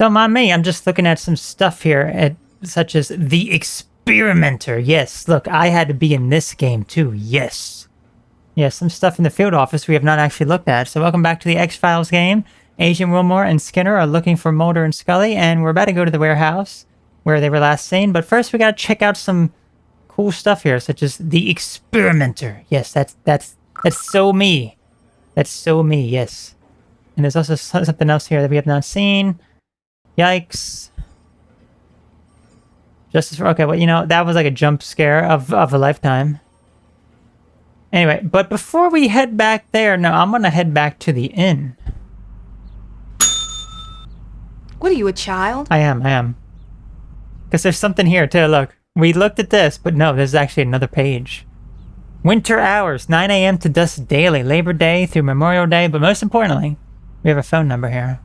Don't mind me, I'm just looking at some stuff here, such as the Experimenter. Yes, look, I had to be in this game too, yes. Yes, some stuff in the field office we have not actually looked at. So welcome back to the X-Files game. Agent Willmore and Skinner are looking for Mulder and Scully, and we're about to go to the warehouse where they were last seen. But first we gotta check out some cool stuff here, such as the Experimenter. Yes, that's so me. That's so me, yes. And there's also something else here that we have not seen. Yikes. Justice for... Okay, well, you know, that was like a jump scare of a lifetime. Anyway, but before we head back there, no, I'm gonna head back to the inn. What are you, a child? I am. Because there's something here, too, look. We looked at this, but no, there's actually another page. Winter hours, 9 a.m. to dusk daily, Labor Day through Memorial Day, but most importantly, we have a phone number here.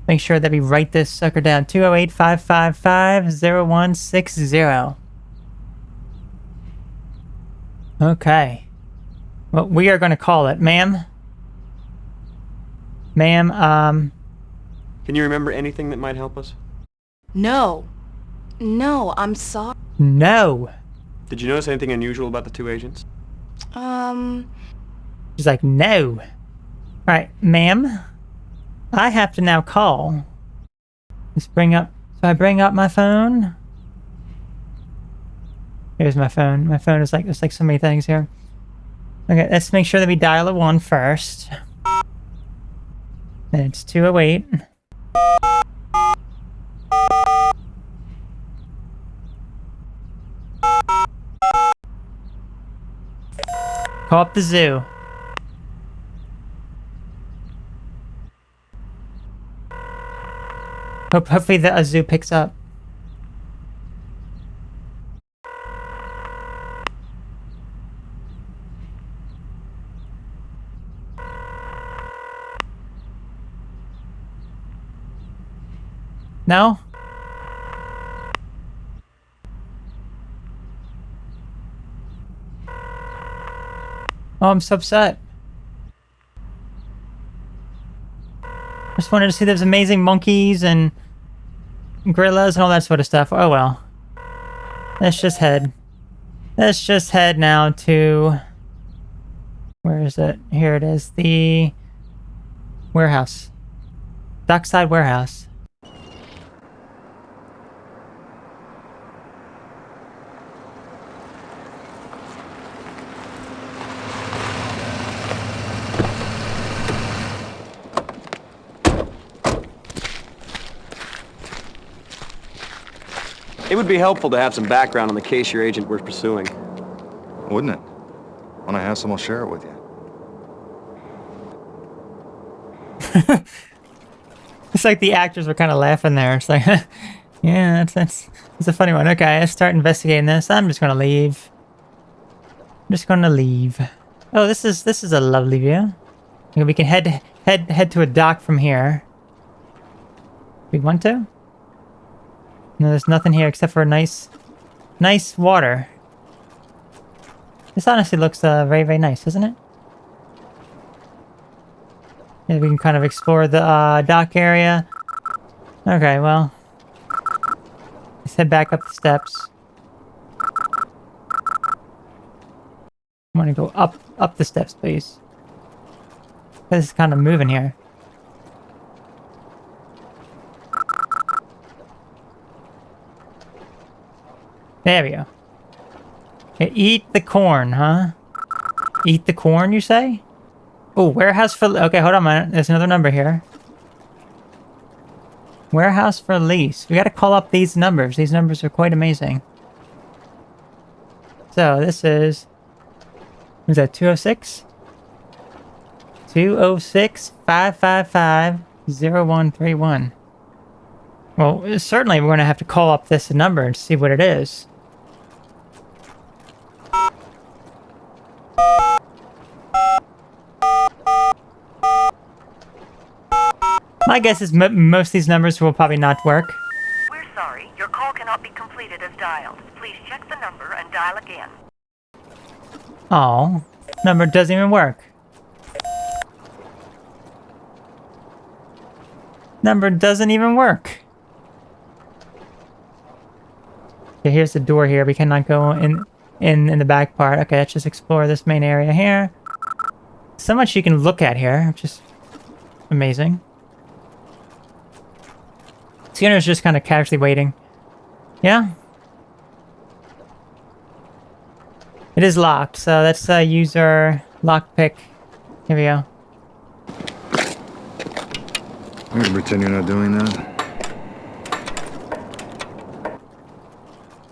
Make sure that we write this sucker down. 208-555-0160. Okay. Well, we are going to call it. Ma'am? Ma'am, Can you remember anything that might help us? No. No, I'm sorry. No. Did you notice anything unusual about the two agents? She's like, no. Alright, ma'am. I have to now call. Let's bring up... So I bring up my phone? Here's my phone. My phone is like... There's like so many things here. Okay, let's make sure that we dial a 1 first. Then it's 208. Call up the zoo. Hopefully the zoo picks up. No? Oh, I'm so upset. Just wanted to see those amazing monkeys and gorillas and all that sort of stuff. Oh well. Let's just head. Let's just head now to... Where is it? Here it is. The... warehouse. Dockside Warehouse. It would be helpful to have some background on the case your agent was pursuing. Wouldn't it? When I have some, I'll share it with you. It's like the actors were kind of laughing there. It's like, yeah, that's a funny one. Okay, let's start investigating this. I'm just gonna leave. I'm just gonna leave. Oh, this is a lovely view. We can head to a dock from here. We want to? No, there's nothing here except for a nice water. This honestly looks very, very nice, doesn't it? Yeah, we can kind of explore the dock area. Okay, well, let's head back up the steps. I want to go up the steps, please. This is kind of moving here. There we go. Okay, eat the corn, huh? Eat the corn, you say? Oh, warehouse for... Okay, hold on a minute. There's another number here. Warehouse for lease. We gotta call up these numbers. These numbers are quite amazing. So, this is... Is that 206? 206-555-0131. Well, certainly we're gonna have to call up this number and see what it is. My guess is most of these numbers will probably not work. We're sorry. Your call cannot be completed as dialed. Please check the number and dial again. Oh, number doesn't even work. Number doesn't even work. Okay, here's the door here. We cannot go in the back part. Okay, let's just explore this main area here. So much you can look at here, which is amazing. Skinner's just kind of casually waiting. Yeah? It is locked, so let's use our lockpick. Here we go. I'm gonna pretend you're not doing that.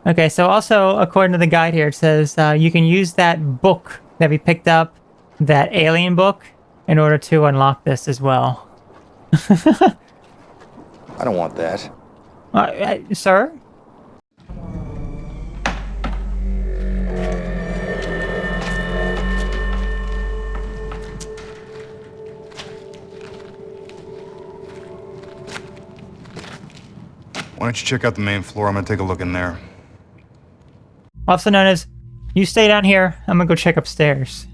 Okay, so also, according to the guide here, it says you can use that book that we picked up, that alien book, in order to unlock this as well. I don't want that. Sir? Why don't you check out the main floor? I'm gonna take a look in there. Also known as, you stay down here, I'm gonna go check upstairs.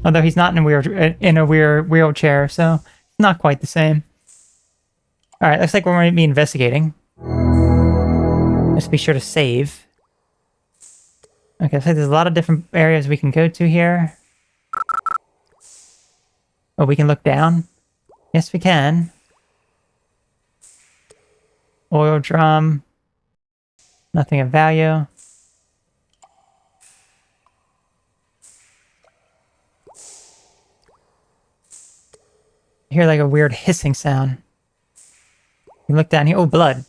Although he's not in a weird wheelchair, so it's not quite the same. Alright, looks like we're going to be investigating. Let's be sure to save. Okay, so there's a lot of different areas we can go to here. Oh, we can look down? Yes, we can. Oil drum. Nothing of value. I hear like a weird hissing sound. You look down here. Oh, blood.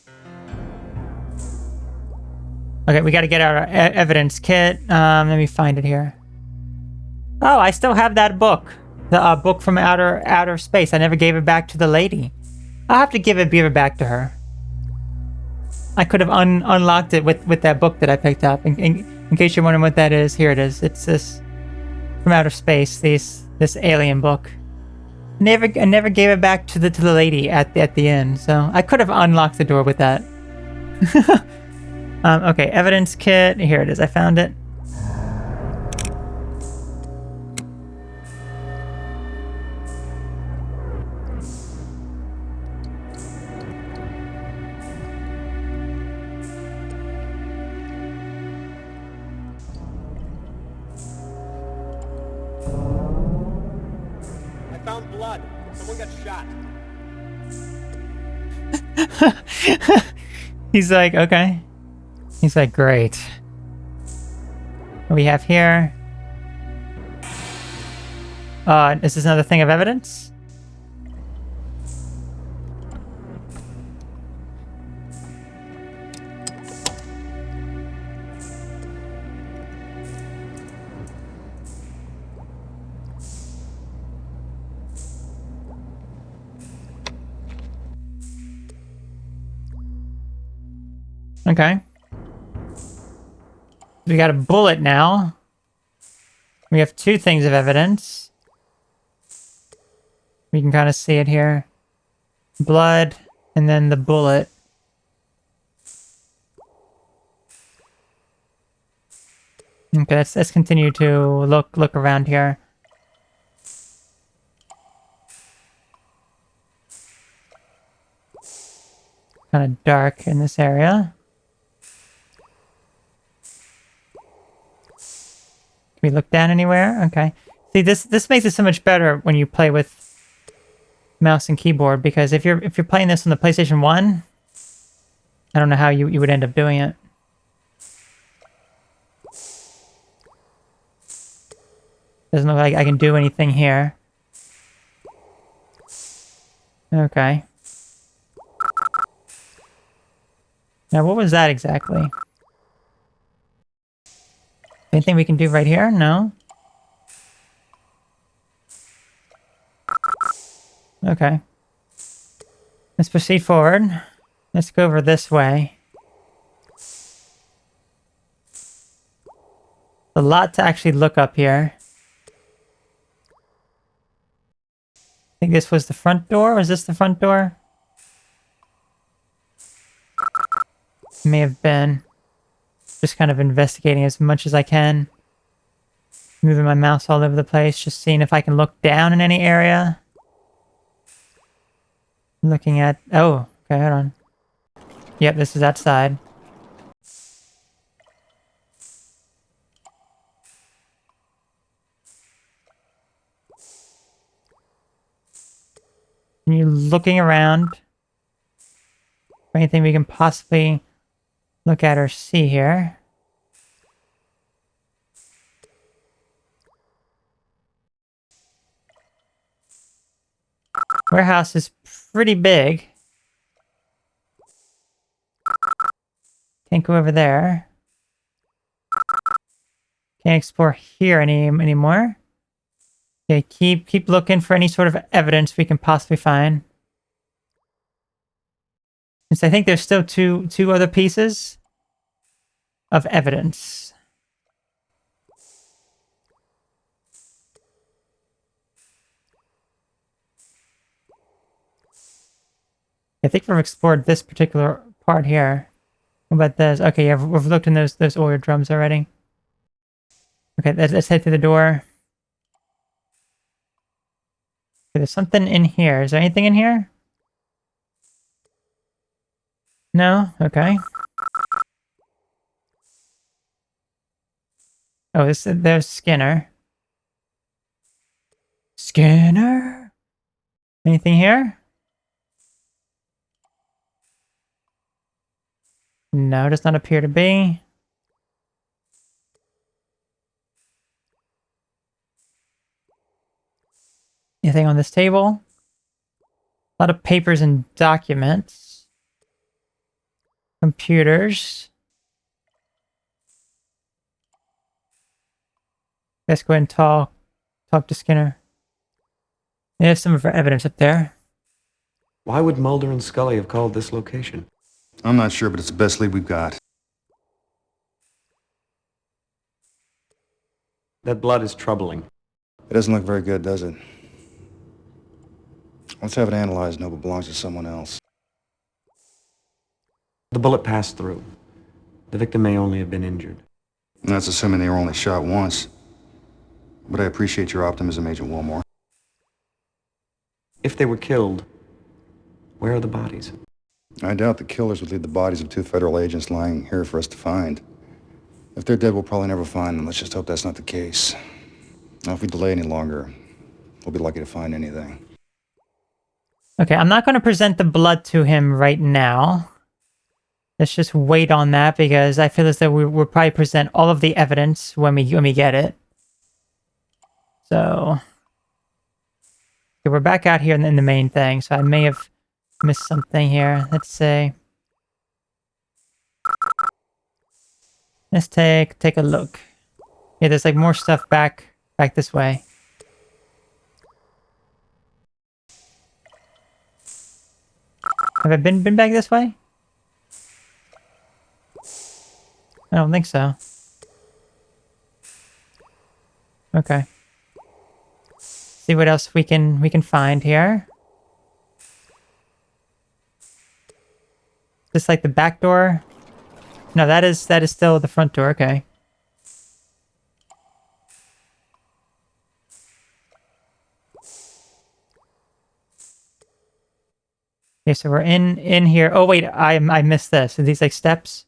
Okay, we got to get our evidence kit. Let me find it here. Oh, I still have that book. The book from outer space. I never gave it back to the lady. I'll have to give it back to her. I could have unlocked it with that book that I picked up. In case you're wondering what that is, here it is. It's this from outer space. This alien book. I never gave it back to the lady at the end. So I could have unlocked the door with that. Okay, evidence kit. Here it is. I found it. Found blood. Someone got shot. He's like, okay. He's like, great. What do we have here? Is this another thing of evidence? Okay. We got a bullet now. We have two things of evidence. We can kind of see it here. Blood, and then the bullet. Okay, let's continue to look around here. Kind of dark in this area. Can we look down anywhere? Okay. See, this makes it so much better when you play with mouse and keyboard, because if you're playing this on the PlayStation 1, I don't know how you would end up doing it. Doesn't look like I can do anything here. Okay. Now, what was that exactly? Anything we can do right here? No? Okay. Let's proceed forward. Let's go over this way. A lot to actually look up here. I think this was the front door. Was this the front door? May have been. Just kind of investigating as much as I can. Moving my mouse all over the place, just seeing if I can look down in any area. Looking at... Oh, okay, hold on. Yep, this is outside. And you're looking around for anything we can possibly look at or see here. Warehouse is pretty big. Can't go over there. Can't explore here anymore. Okay, keep looking for any sort of evidence we can possibly find. Since I think there's still two other pieces of evidence. I think we've explored this particular part here. What about this? Okay, yeah, we've looked in those oil drums already. Okay, let's head to the door. Okay, there's something in here. Is there anything in here? No? Okay. Oh, there's Skinner. Skinner? Anything here? No, does not appear to be. Anything on this table? A lot of papers and documents. Computers. Let's go ahead and talk to Skinner. They have some of our evidence up there. Why would Mulder and Scully have called this location? I'm not sure, but it's the best lead we've got. That blood is troubling. It doesn't look very good, does it? Let's have it analyzed and hope it belongs to someone else. The bullet passed through. The victim may only have been injured. And that's assuming they were only shot once. But I appreciate your optimism, Agent Willmore. If they were killed, where are the bodies? I doubt the killers would leave the bodies of 2 federal agents lying here for us to find. If they're dead, we'll probably never find them. Let's just hope that's not the case. Now, if we delay any longer, we'll be lucky to find anything. Okay, I'm not going to present the blood to him right now. Let's just wait on that because I feel as though we'll probably present all of the evidence when we get it. So, okay, we're back out here in the main thing. So I may have missed something here. Let's see. Let's take a look. Yeah, there's like more stuff back this way. Have I been back this way? I don't think so. Okay. See what else we can find here. Just like the back door. No, that is still the front door. Okay. Okay, so we're in here. Oh wait, I missed this. Are these like steps?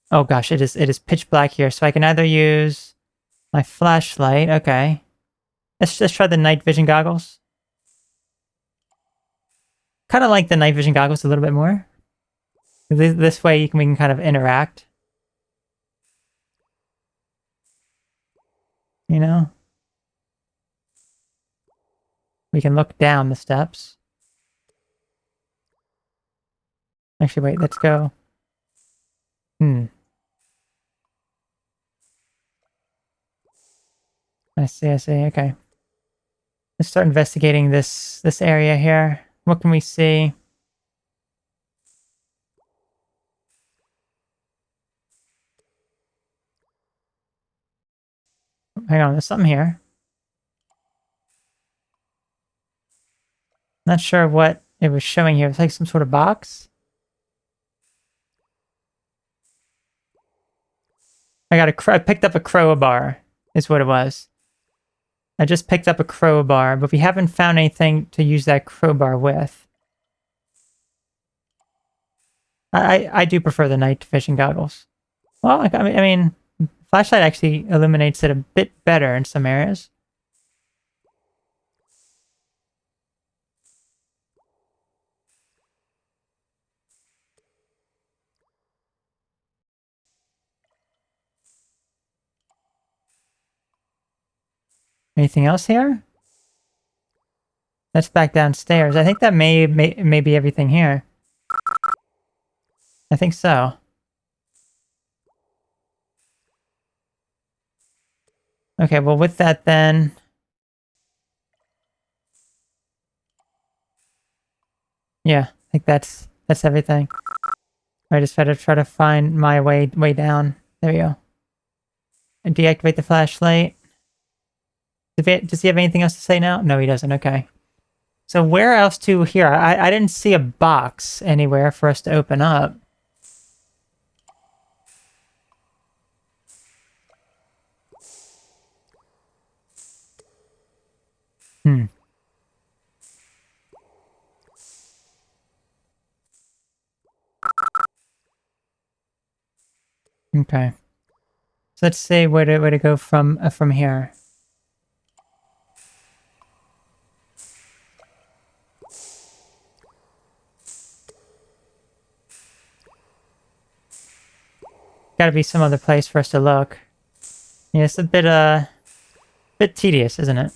Oh gosh, it is pitch black here. So I can either use my flashlight. Okay. Let's just try the night vision goggles. Kind of like the night vision goggles a little bit more. This way we can kind of interact. You know? We can look down the steps. Actually, wait, let's go. I see, okay. Let's start investigating this area here. What can we see? Hang on, there's something here. Not sure what it was showing here. It's like some sort of box. I picked up a crowbar, is what it was. I just picked up a crowbar, but we haven't found anything to use that crowbar with. I do prefer the night vision goggles. Well, I mean, flashlight actually illuminates it a bit better in some areas. Anything else here? That's back downstairs. I think that may be everything here. I think so. Okay, well with that then... Yeah, I think that's everything. I just gotta try to find my way down. There we go. And deactivate the flashlight. Does he have anything else to say now? No, he doesn't. Okay. So where else to here? I didn't see a box anywhere for us to open up. Okay. So let's see where to go from here. Gotta be some other place for us to look. Yeah, it's a bit tedious, isn't it?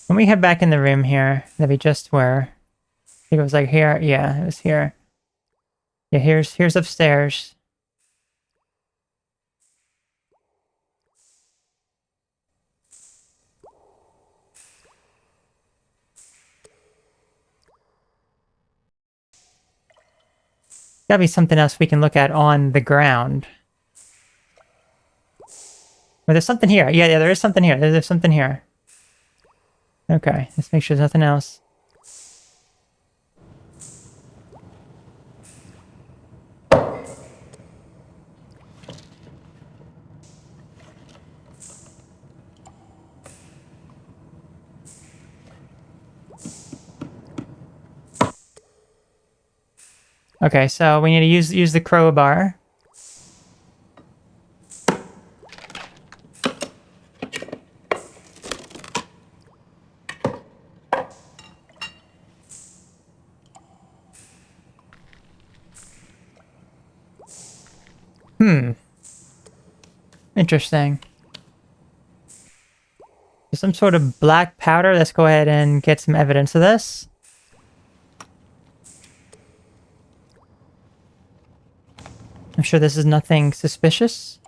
When we head back in the room here that we just were, I think it was like here. Yeah, it was here. Yeah, here's upstairs. Gotta be something else we can look at on the ground. Well, there's something here. Yeah, there is something here. There's something here. Okay, let's make sure there's nothing else. Okay, so we need to use the crowbar. Interesting. Some sort of black powder. Let's go ahead and get some evidence of this. I'm sure this is nothing suspicious.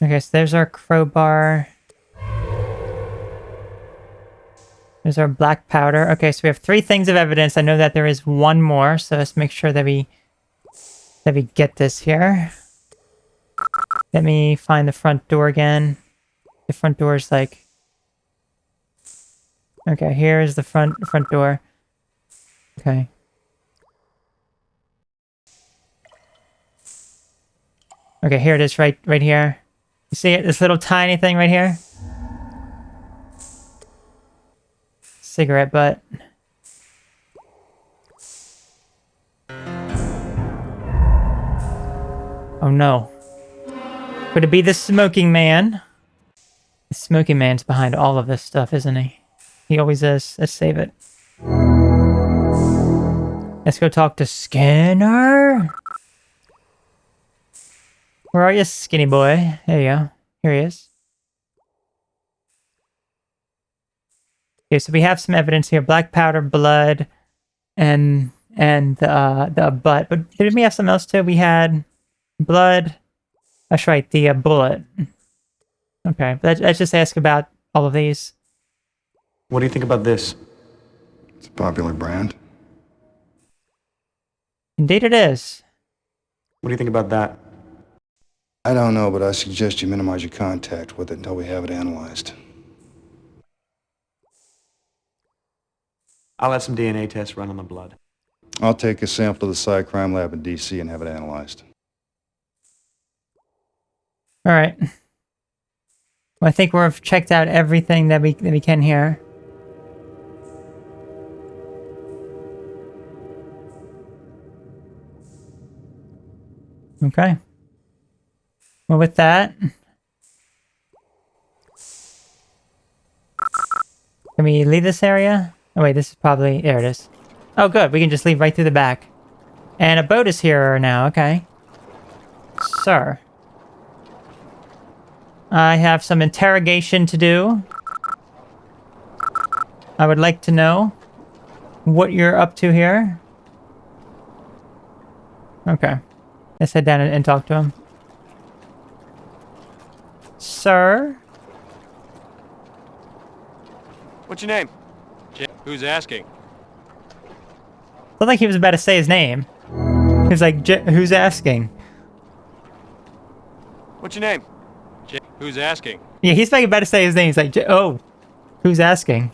Okay, so there's our crowbar. There's our black powder. Okay, so we have 3 things of evidence. I know that there is one more, so let's make sure that we get this here. Let me find the front door again. The front door is like... Okay, here's the front door. Okay. Okay, here it is, right here. You see it? This little tiny thing right here? Cigarette butt. Oh no. Could it be the smoking man? The smoking man's behind all of this stuff, isn't he? He always is. Let's save it. Let's go talk to Skinner. Where are you, skinny boy? There you go. Here he is. Okay, so we have some evidence here. Black powder, blood, and the butt. But didn't we have something else too? We had blood. That's right, the bullet. Okay, let's just ask about all of these. What do you think about this? It's a popular brand. Indeed it is. What do you think about that? I don't know, but I suggest you minimize your contact with it until we have it analyzed. I'll have some DNA tests run on the blood. I'll take a sample to the Sci Crime Lab in D.C. and have it analyzed. All right. Well, I think we've checked out everything that we can here. Okay. Well, with that, can we leave this area? Oh wait, this is probably... There it is. Oh good, we can just leave right through the back. And a boat is here now, okay. Sir. I have some interrogation to do. I would like to know what you're up to here. Okay. Let's head down and talk to him. Sir? What's your name? Who's asking? Looked like he was about to say his name. He was like, who's asking? What's your name? Who's asking? Yeah, he's like about to say his name. He's like, oh, who's asking?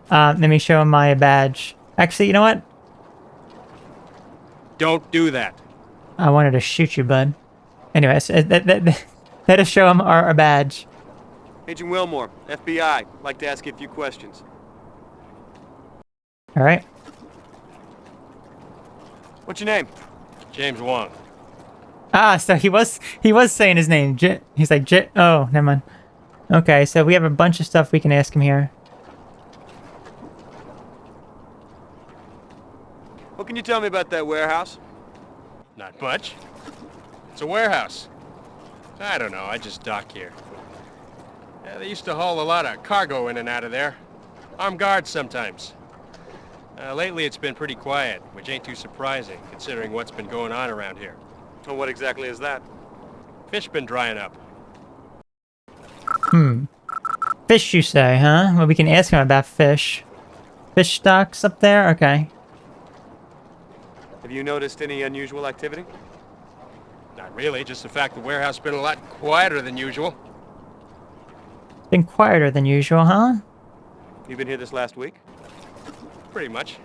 Let me show him my badge. Actually, you know what? Don't do that. I wanted to shoot you, bud. Anyways, let us show him our badge. Agent Willmore, FBI. Like to ask you a few questions. All right. What's your name? James Wong. Ah, so he was saying his name. He's like, oh, never mind. Okay, so we have a bunch of stuff we can ask him here. What can you tell me about that warehouse? Not much. It's a warehouse. I don't know, I just dock here. Yeah, they used to haul a lot of cargo in and out of there. Armed guards sometimes. Lately it's been pretty quiet, which ain't too surprising, considering what's been going on around here. Well, what exactly is that? Fish been drying up. Fish, you say, huh? Well, we can ask him about fish. Fish stocks up there? Okay. Have you noticed any unusual activity? Not really, just the fact the warehouse been a lot quieter than usual. Been quieter than usual, huh? You've been here this last week? Pretty much.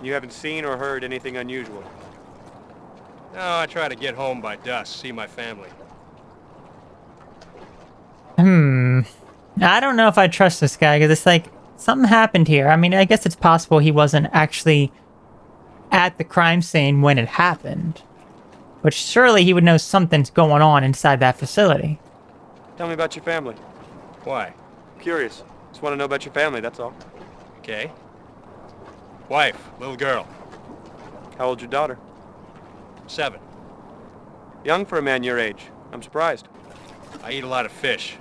You haven't seen or heard anything unusual? No, I try to get home by dusk, see my family. I don't know if I trust this guy, because it's like, something happened here. I mean, I guess it's possible he wasn't actually at the crime scene when it happened. But surely he would know something's going on inside that facility. Tell me about your family. Why? Curious. Just want to know about your family, that's all. Okay. Wife, little girl. How old's your daughter? 7. Young for a man your age. I'm surprised. I eat a lot of fish.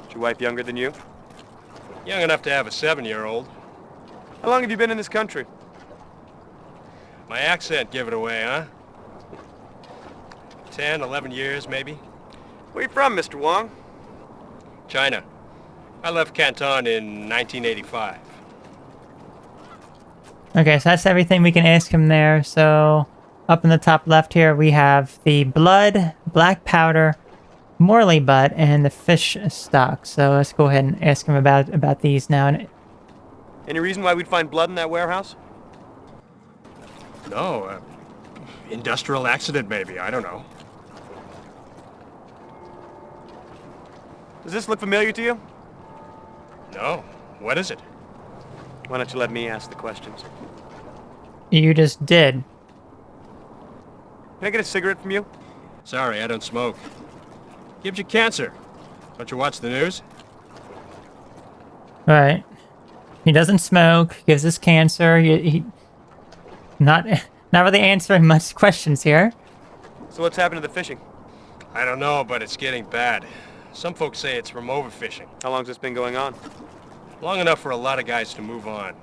Is your wife younger than you? Young enough to have a 7-year-old. How long have you been in this country? My accent give it away, huh? 10, 11 years, maybe. Where you from, Mr. Wong? China. I left Canton in 1985. Okay, so that's everything we can ask him there. So, up in the top left here, we have the blood, black powder, Morley butt, and the fish stock. So let's go ahead and ask him about these now. Any reason why we'd find blood in that warehouse? No, industrial accident maybe, I don't know. Does this look familiar to you? No, what is it? Why don't you let me ask the questions? You just did. Can I get a cigarette from you? Sorry, I don't smoke. Gives you cancer. Don't you watch the news? Right. He doesn't smoke, gives us cancer. He not really answering much questions here. So what's happened to the fishing? I don't know, but it's getting bad. Some folks say it's from overfishing. How long's this been going on? Long enough for a lot of guys to move on.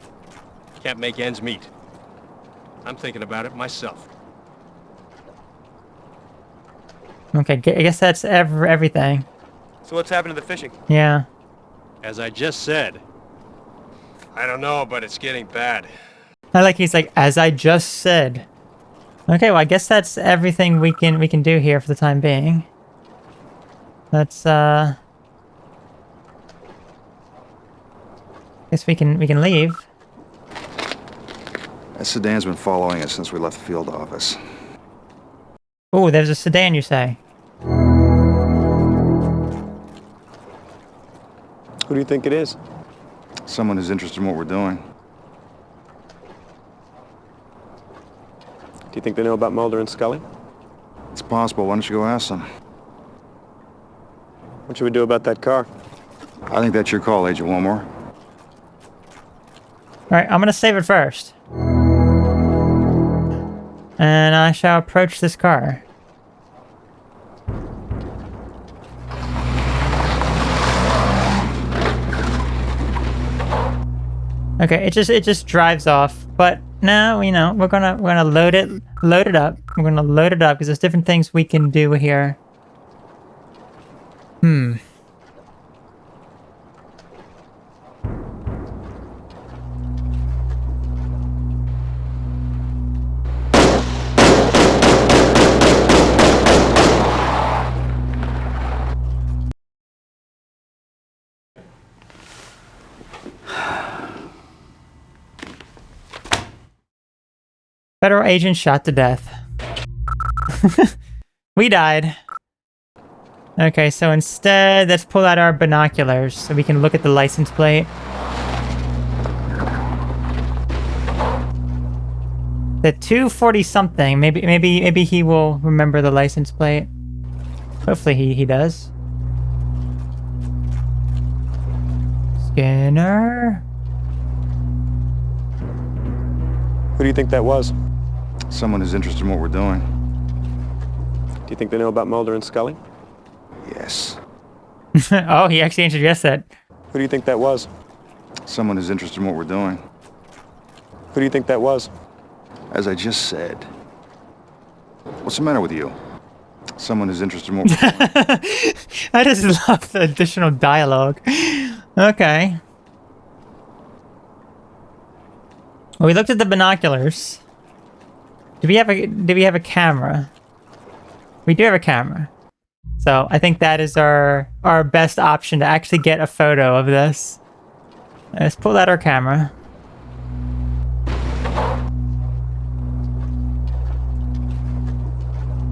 Can't make ends meet. I'm thinking about it myself. Okay, I guess that's everything. So what's happened to the fishing? Yeah. As I just said, I don't know, but it's getting bad. I like he's like, as I just said. Okay, well I guess that's everything we can do here for the time being. Let's guess we can leave. That sedan's been following us since we left the field office. Oh, there's a sedan, you say? Who do you think it is? Someone who's interested in what we're doing. Do you think they know about Mulder and Scully? It's possible. Why don't you go ask them? What should we do about that car? I think that's your call, Agent Willmore. Alright, I'm gonna save it first. And I shall approach this car. Okay, it just drives off, but now we're gonna load it up. We're gonna load it up because there's different things we can do here. Federal agent shot to death. We died. Okay, so instead, let's pull out our binoculars so we can look at the license plate. The 240 something. Maybe he will remember the license plate. Hopefully he does. Skinner. Who do you think that was? Someone who's interested in what we're doing. Do you think they know about Mulder and Scully? Yes. Oh, he actually answered yes that. Who do you think that was? Someone who's interested in what we're doing. Who do you think that was? As I just said. What's the matter with you? Someone who's interested in what we're doing. I just love the additional dialogue. Okay. Well, we looked at the binoculars. Do we have a camera? We do have a camera. So I think that is our best option to actually get a photo of this. Let's pull out our camera.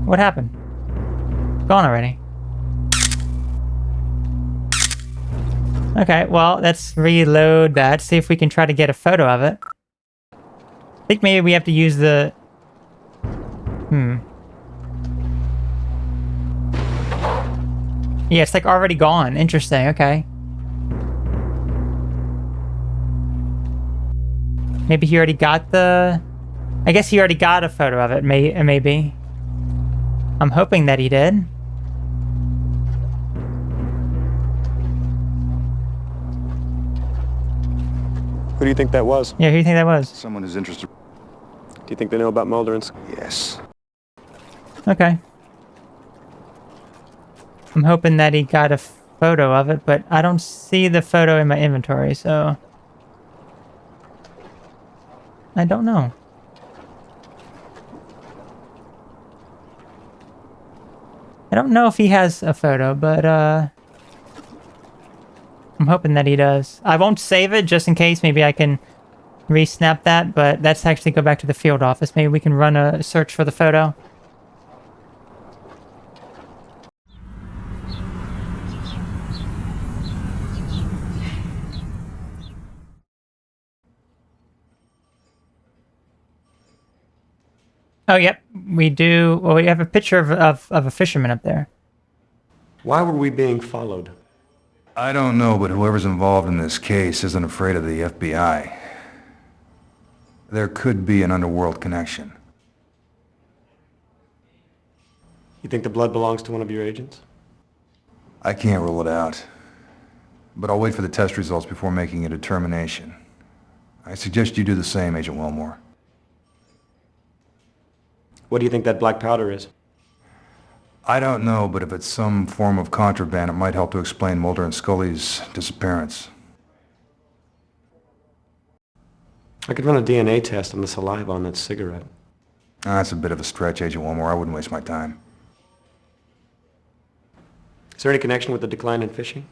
What happened? Gone already. Okay, well, let's reload that, see if we can try to get a photo of it. I think maybe we have to use the... Yeah, it's like already gone. Interesting, okay. Maybe he already got the... I guess he already got a photo of it, maybe. I'm hoping that he did. Who do you think that was? Yeah, who do you think that was? Someone who's interested. Do you think they know about Mulder and Scully? Yes. Okay. I'm hoping that he got a photo of it, but I don't see the photo in my inventory, so... I don't know. I don't know if he has a photo, but I'm hoping that he does. I won't save it just in case. Maybe I can re-snap that, but let's actually go back to the field office. Maybe we can run a search for the photo. Oh, yep, we do. Well, we have a picture of a fisherman up there. Why were we being followed? I don't know, but whoever's involved in this case isn't afraid of the FBI. There could be an underworld connection. You think the blood belongs to one of your agents? I can't rule it out. But I'll wait for the test results before making a determination. I suggest you do the same, Agent Willmore. What do you think that black powder is? I don't know, but if it's some form of contraband, it might help to explain Mulder and Scully's disappearance. I could run a DNA test on the saliva on that cigarette. That's a bit of a stretch, Agent Willmore. I wouldn't waste my time. Is there any connection with the decline in fishing?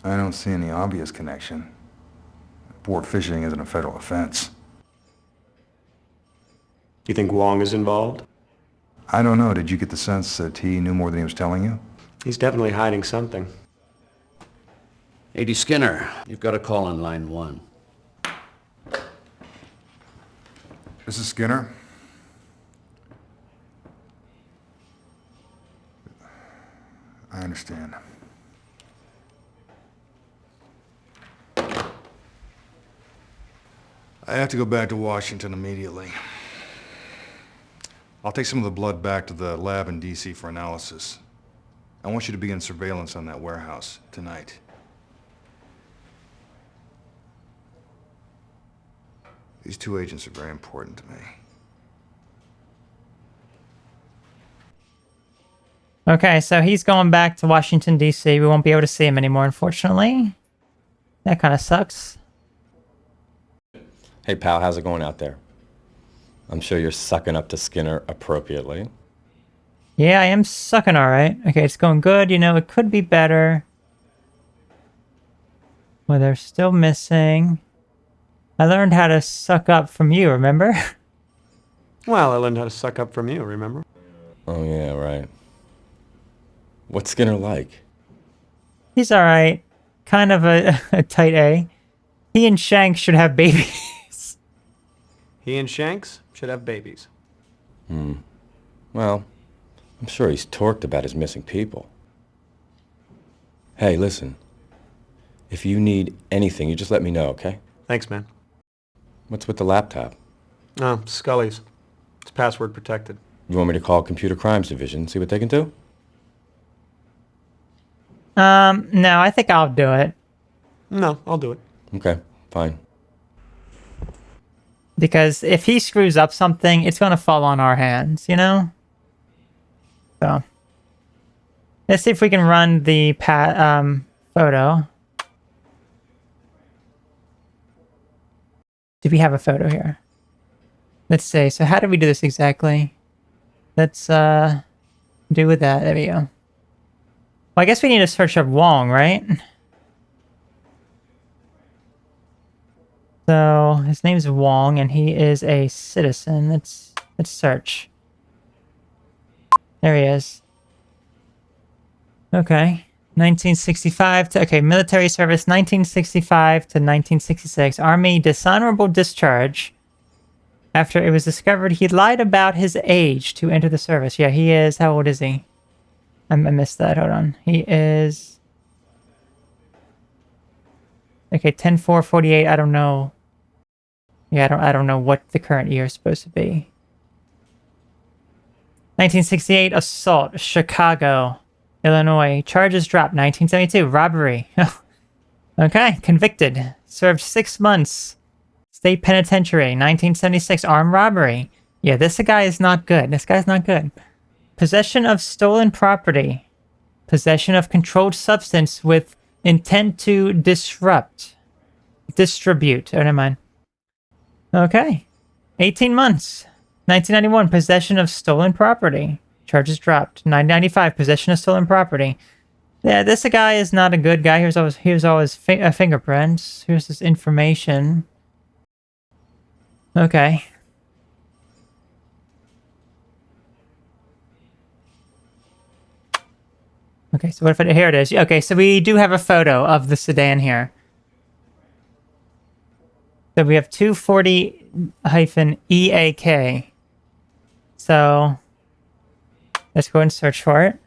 I don't see any obvious connection. Port fishing isn't a federal offense. You think Wong is involved? I don't know. Did you get the sense that he knew more than he was telling you? He's definitely hiding something. AD Skinner, you've got a call on line 1. This is Skinner. I understand. I have to go back to Washington immediately. I'll take some of the blood back to the lab in DC for analysis. I want you to begin surveillance on that warehouse tonight. These 2 agents are very important to me. Okay, so he's going back to Washington, D.C. We won't be able to see him anymore, unfortunately. That kind of sucks. Hey pal, how's it going out there? I'm sure you're sucking up to Skinner appropriately. Yeah, I am sucking alright. Okay, it's going good. You know, it could be better. Well, they're still missing. I learned how to suck up from you, remember? Well, I learned how to suck up from you, remember? Oh yeah, right. What's Skinner like? He's alright. Kind of a tight A. He and Shanks should have babies. He and Shanks should have babies. Well, I'm sure he's torqued about his missing people. Hey, listen. If you need anything, you just let me know, okay? Thanks, man. What's with the laptop? Oh, Scully's. It's password protected. You want me to call Computer Crimes Division, see what they can do? No, I think I'll do it. No, I'll do it. Okay, fine. Because if he screws up something, it's going to fall on our hands, you know? So. Let's see if we can run the photo. Do we have a photo here? Let's see. So how do we do this exactly? Let's do with that. There we go. Well, I guess we need to search up Wong, right? So his name's Wong, and he is a citizen. Let's search. There he is. Okay. 1965 to, okay, military service 1965 to 1966. Army dishonorable discharge. After it was discovered he lied about his age to enter the service. Yeah, he is, how old is he? I missed that, hold on. He is... Okay, 10/4/48, I don't know. Yeah, I don't know what the current year is supposed to be. 1968, assault, Chicago, Illinois. Charges dropped. 1972, robbery. Okay, convicted. Served 6 months. State penitentiary. 1976, armed robbery. Yeah, this guy is not good. This guy's not good. Possession of stolen property. Possession of controlled substance with intent to disrupt. Distribute. Oh, never mind. Okay. 18 months. 1991, possession of stolen property. Charges dropped. 1995, possession of stolen property. Yeah, this guy is not a good guy. Here's all his fingerprints. Here's his information. Okay. Okay, so what if here it is. Okay, so we do have a photo of the sedan here. So we have 240-EAK. So let's go and search for it.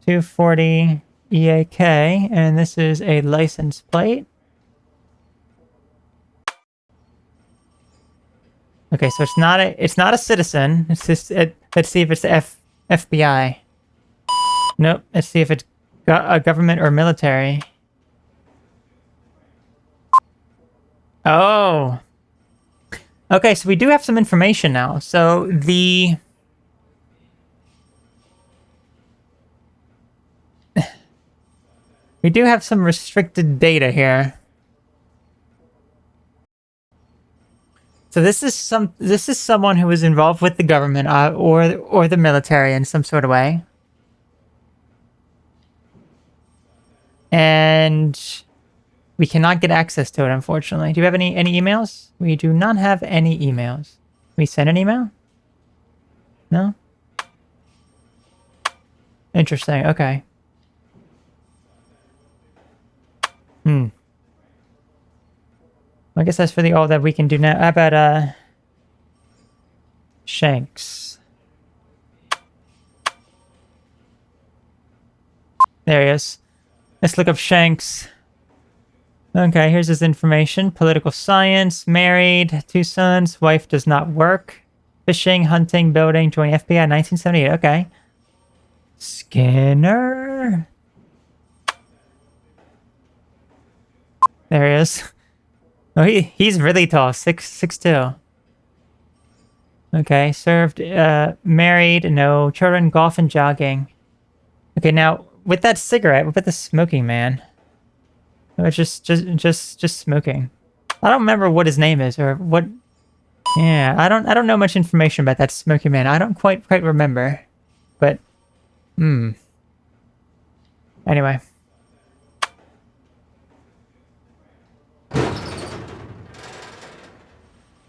240 EAK, and this is a license plate. Okay, so it's not a citizen. It's just let's see if it's the FBI. Nope. Let's see if it's a government or military. Oh. Okay, so we do have some information now. So we do have some restricted data here. So this is someone who is involved with the government or the military in some sort of way. And we cannot get access to it, unfortunately. Do you have any emails? We do not have any emails. We sent an email? No? Interesting, okay. I guess that's really all that we can do now. How about, Shanks? There he is. Let's look up Shanks. Okay, here's his information. Political science, married, 2 sons, wife does not work. Fishing, hunting, building, joined FBI 1978. Okay. Skinner? There he is. Oh, he's really tall, 6'2". Okay, served, married, no children, golf and jogging. Okay, now with that cigarette, what about the smoking man? Oh, it's just smoking. I don't remember what his name is or what. Yeah, I don't know much information about that smoking man. I don't quite remember, but anyway.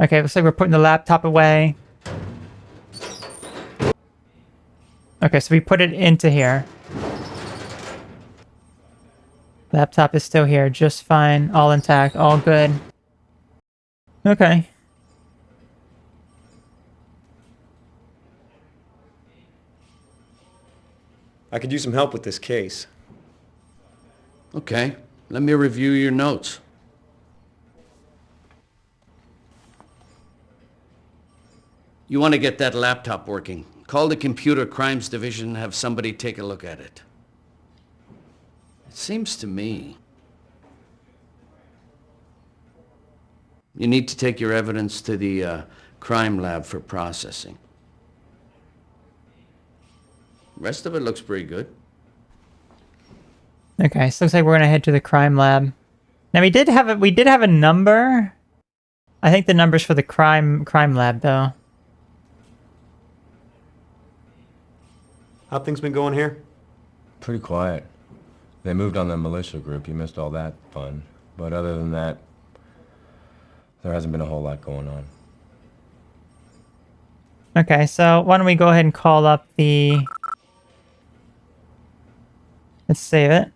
Okay, looks like we're putting the laptop away. Okay, so we put it into here. Laptop is still here, just fine, all intact, all good. Okay. I could use some help with this case. Okay, let me review your notes. You want to get that laptop working. Call the Computer Crimes Division and have somebody take a look at it. It seems to me you need to take your evidence to the crime lab for processing. The rest of it looks pretty good. Okay, so looks like we're gonna head to the crime lab. Now we did have a number. I think the number's for the crime lab though. How things been going here? Pretty quiet. They moved on the militia group. You missed all that fun. But other than that, there hasn't been a whole lot going on. Okay, so why don't we go ahead and call up the... Let's save it.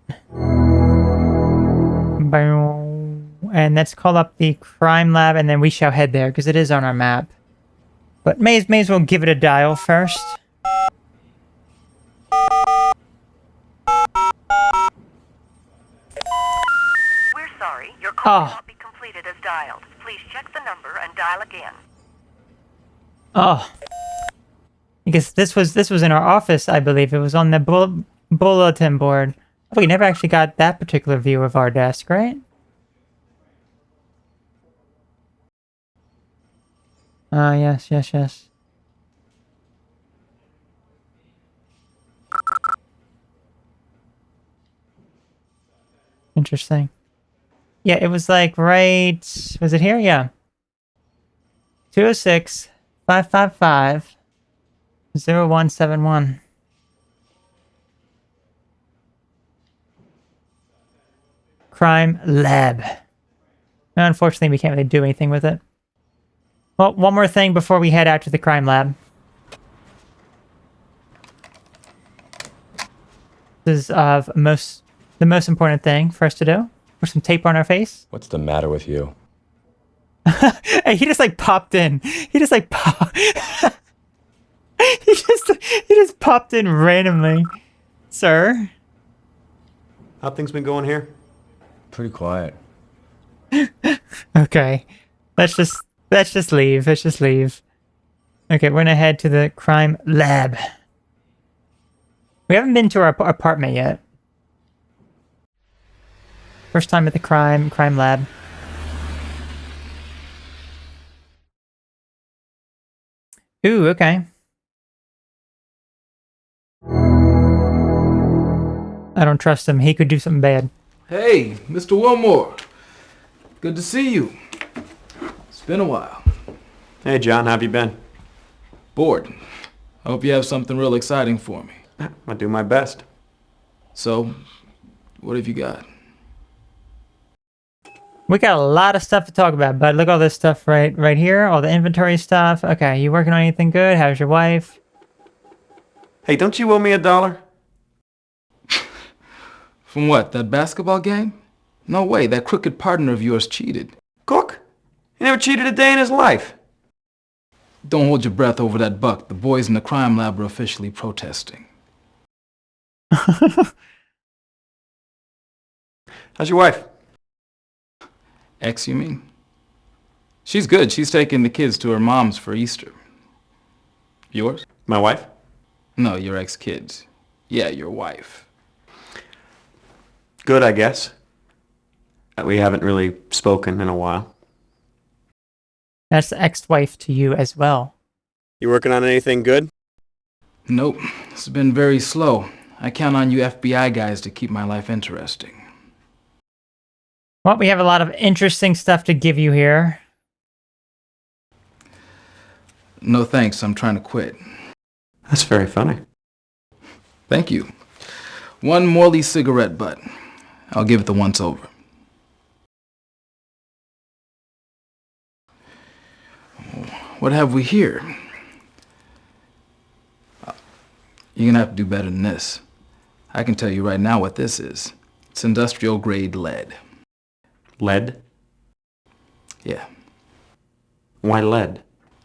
And let's call up the crime lab, and then we shall head there, because it is on our map. But may as well give it a dial first. We're sorry, your call Oh. cannot be completed as dialed. Please check the number and dial again. Oh. Because this was in our office, I believe. It was on the bulletin board. Oh, we never actually got that particular view of our desk, right? Yes. Interesting. Yeah, it was like right... Was it here? Yeah. 206-555-0171. Crime lab. Now, unfortunately, we can't really do anything with it. Well, one more thing before we head out to the crime lab. This is the most important thing for us to do. Put some tape on our face. What's the matter with you? Hey, he just like popped in. He just like he just popped in randomly. Sir? How things been going here? Pretty quiet. Okay. Let's just leave. Let's just leave. Okay, we're gonna head to the crime lab. We haven't been to our apartment yet. First time at the crime lab. Ooh, okay. I don't trust him. He could do something bad. Hey, Mr. Willmore. Good to see you. It's been a while. Hey, John, how have you been? Bored. I hope you have something real exciting for me. I'll do my best. So, what have you got? We got a lot of stuff to talk about, but look at all this stuff right here, all the inventory stuff. Okay, you working on anything good? How's your wife? Hey, don't you owe me $1? From what, that basketball game? No way, that crooked partner of yours cheated. Cook? He never cheated a day in his life. Don't hold your breath over that buck. The boys in the crime lab are officially protesting. How's your wife? Ex, you mean? She's good. She's taking the kids to her mom's for Easter. Yours? My wife? No, your ex-kids. Yeah, your wife. Good, I guess. We haven't really spoken in a while. That's the ex-wife to you as well. You working on anything good? Nope. It's been very slow. I count on you FBI guys to keep my life interesting. Well, we have a lot of interesting stuff to give you here. No thanks, I'm trying to quit. That's very funny. Thank you. One Morley cigarette butt. I'll give it the once over. What have we here? You're gonna have to do better than this. I can tell you right now what this is. It's industrial grade lead. Lead? Yeah. Why lead?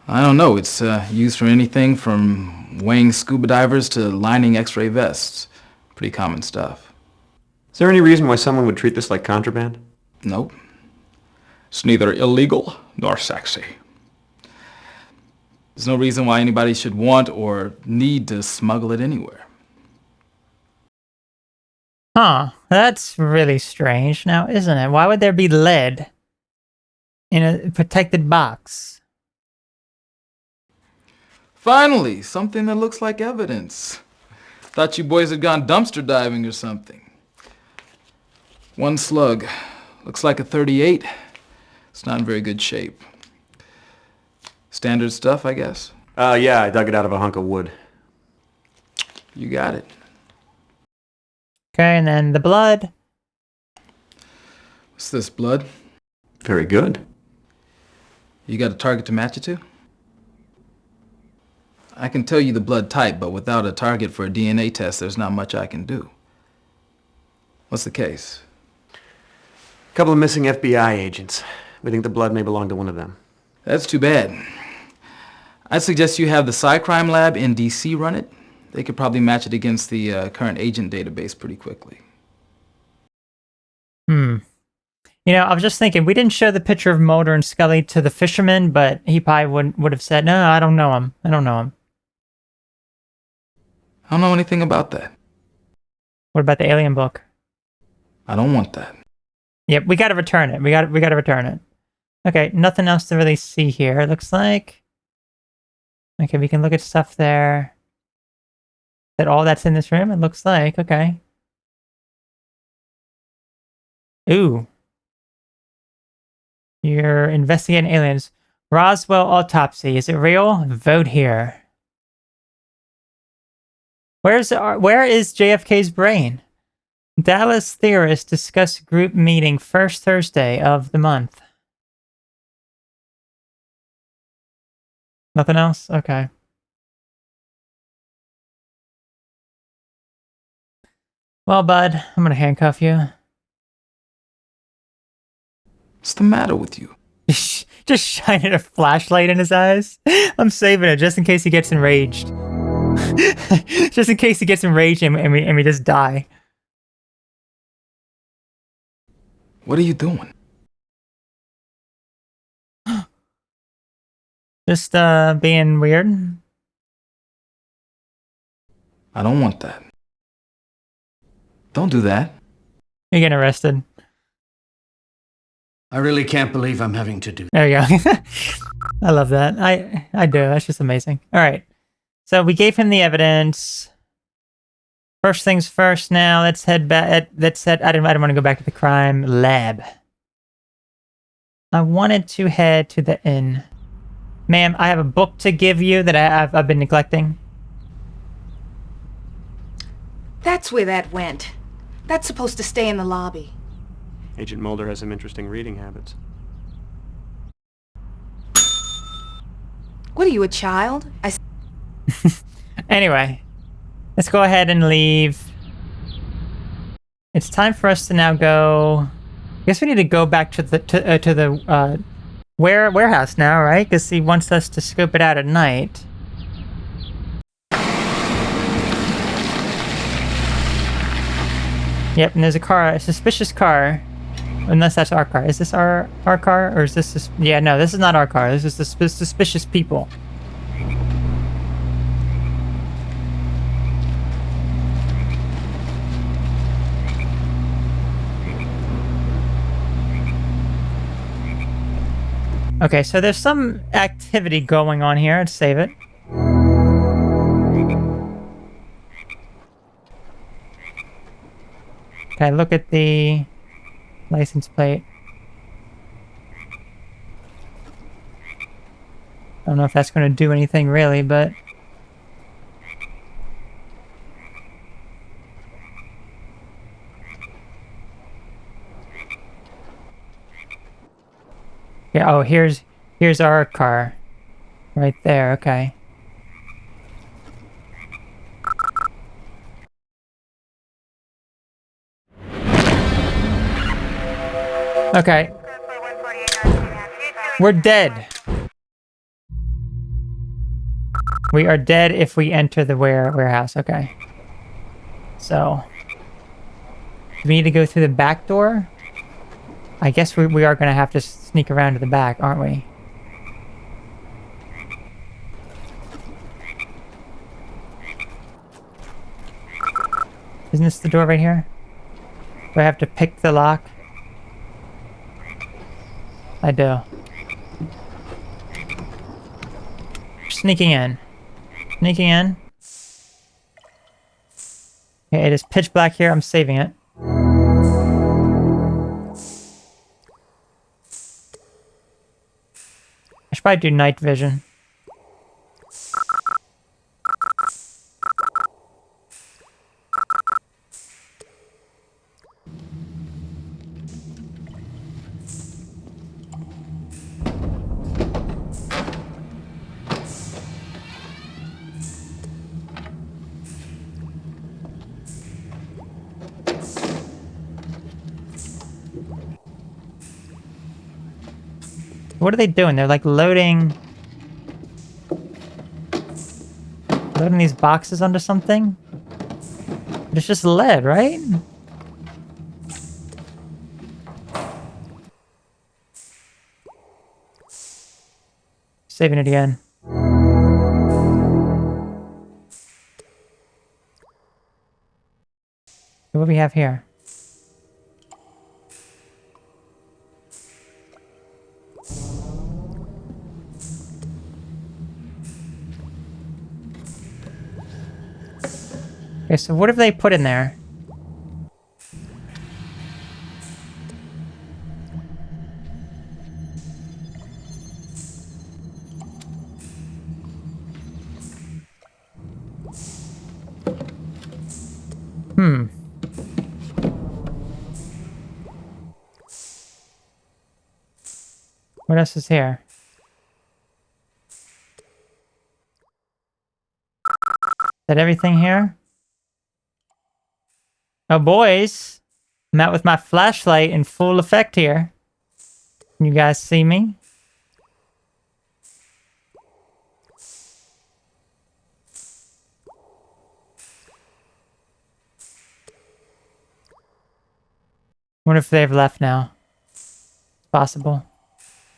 I don't know. It's used for anything from weighing scuba divers to lining X-ray vests. Pretty common stuff. Is there any reason why someone would treat this like contraband? Nope. It's neither illegal nor sexy. There's no reason why anybody should want or need to smuggle it anywhere. Huh, that's really strange now, isn't it? Why would there be lead in a protected box? Finally, something that looks like evidence. Thought you boys had gone dumpster diving or something. One slug. Looks like a .38. It's not in very good shape. Standard stuff, I guess. Yeah, I dug it out of a hunk of wood. You got it. Okay, and then the blood. What's this, blood? Very good. You got a target to match it to? I can tell you the blood type, but without a target for a DNA test, there's not much I can do. What's the case? A couple of missing FBI agents. We think the blood may belong to one of them. That's too bad. I'd suggest you have the Cycrime lab in D.C. run it. They could probably match it against the current agent database pretty quickly. You know, I was just thinking, we didn't show the picture of Mulder and Scully to the fisherman, but he probably would have said, no, I don't know him. I don't know him. I don't know anything about that. What about the alien book? I don't want that. Yep, we gotta return it. We gotta return it. Okay, nothing else to really see here, it looks like. Okay, we can look at stuff there. Is that all that's in this room? It looks like, okay. Ooh. You're investigating aliens. Roswell autopsy. Is it real? Vote here. Where is JFK's brain? Dallas theorists discuss group meeting first Thursday of the month. Nothing else? Okay. Well, bud, I'm gonna handcuff you. What's the matter with you? Just shining a flashlight in his eyes. I'm saving it just in case he gets enraged. Just in case he gets enraged and we just die. What are you doing? Just being weird. I don't want that. Don't do that. You're getting arrested. I really can't believe I'm having to do. There you go. I love that. I do. That's just amazing. All right. So we gave him the evidence. First things first. Now let's head back. Let's head. I don't want to go back to the crime lab. I wanted to head to the inn. Ma'am, I have a book to give you that I've been neglecting. That's where that went. That's supposed to stay in the lobby. Agent Mulder has some interesting reading habits. What are you, a child? Anyway, let's go ahead and leave. It's time for us to now go. I guess we need to go back to the warehouse now, right? Because he wants us to scope it out at night. Yep, and there's a car, a suspicious car. Unless that's our car. Is this our car? Or is this... Yeah, no, this is not our car. This is the suspicious people. Okay, so there's some activity going on here. Let's save it. Okay, look at the license plate. I don't know if that's going to do anything really, but... Yeah, oh, here's our car. Right there, okay. Okay. We're dead. We are dead if we enter the warehouse, okay. So... do we need to go through the back door? I guess we are going to have to sneak around to the back, aren't we? Isn't this the door right here? Do I have to pick the lock? I do. Sneaking in. Sneaking in. Okay, it is pitch black here. I'm saving it. I should probably do night vision. What are they doing? They're like loading these boxes onto something? But it's just lead, right? Saving it again. What do we have here? Okay, so what have they put in there? What else is here? Is that everything here? Oh, boys. I'm out with my flashlight in full effect here. Can you guys see me? Wonder if they've left now. Possible.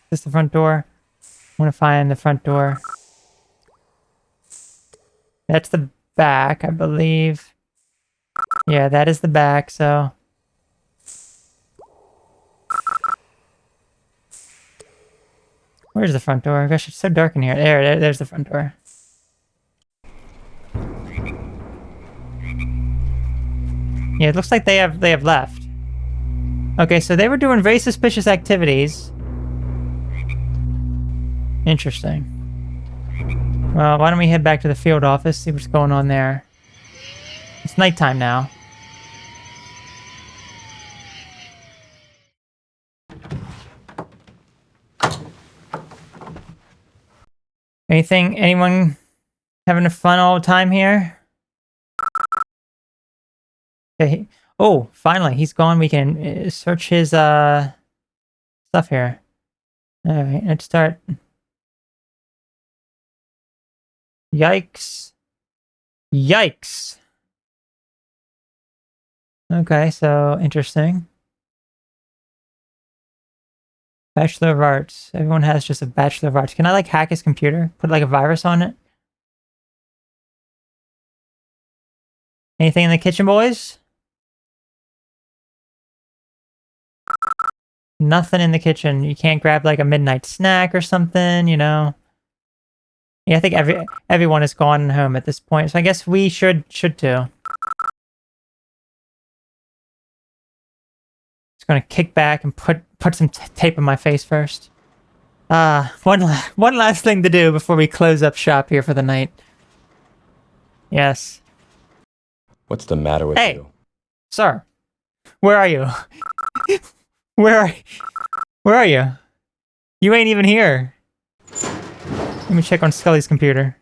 Is this the front door? I want to find the front door. That's the back, I believe. Yeah, that is the back, so... Where's the front door? Gosh, it's so dark in here. There's the front door. Yeah, it looks like they have left. Okay, so they were doing very suspicious activities. Interesting. Well, why don't we head back to the field office, see what's going on there. It's nighttime now. Anyone having a fun old time here? Okay. Oh, finally, he's gone. We can search his stuff here. All right, let's start. Yikes. Yikes. Okay, so interesting. Bachelor of Arts. Everyone has just a Bachelor of Arts. Can I like hack his computer? Put like a virus on it? Anything in the kitchen, boys? Nothing in the kitchen. You can't grab like a midnight snack or something, you know? Yeah, I think everyone is gone home at this point, so I guess we should too. Just gonna kick back and put some tape on my face first. One last thing to do before we close up shop here for the night. Yes. What's the matter with Hey, you? sir, where are you? Where are you? You ain't even here. Let me check on Scully's computer.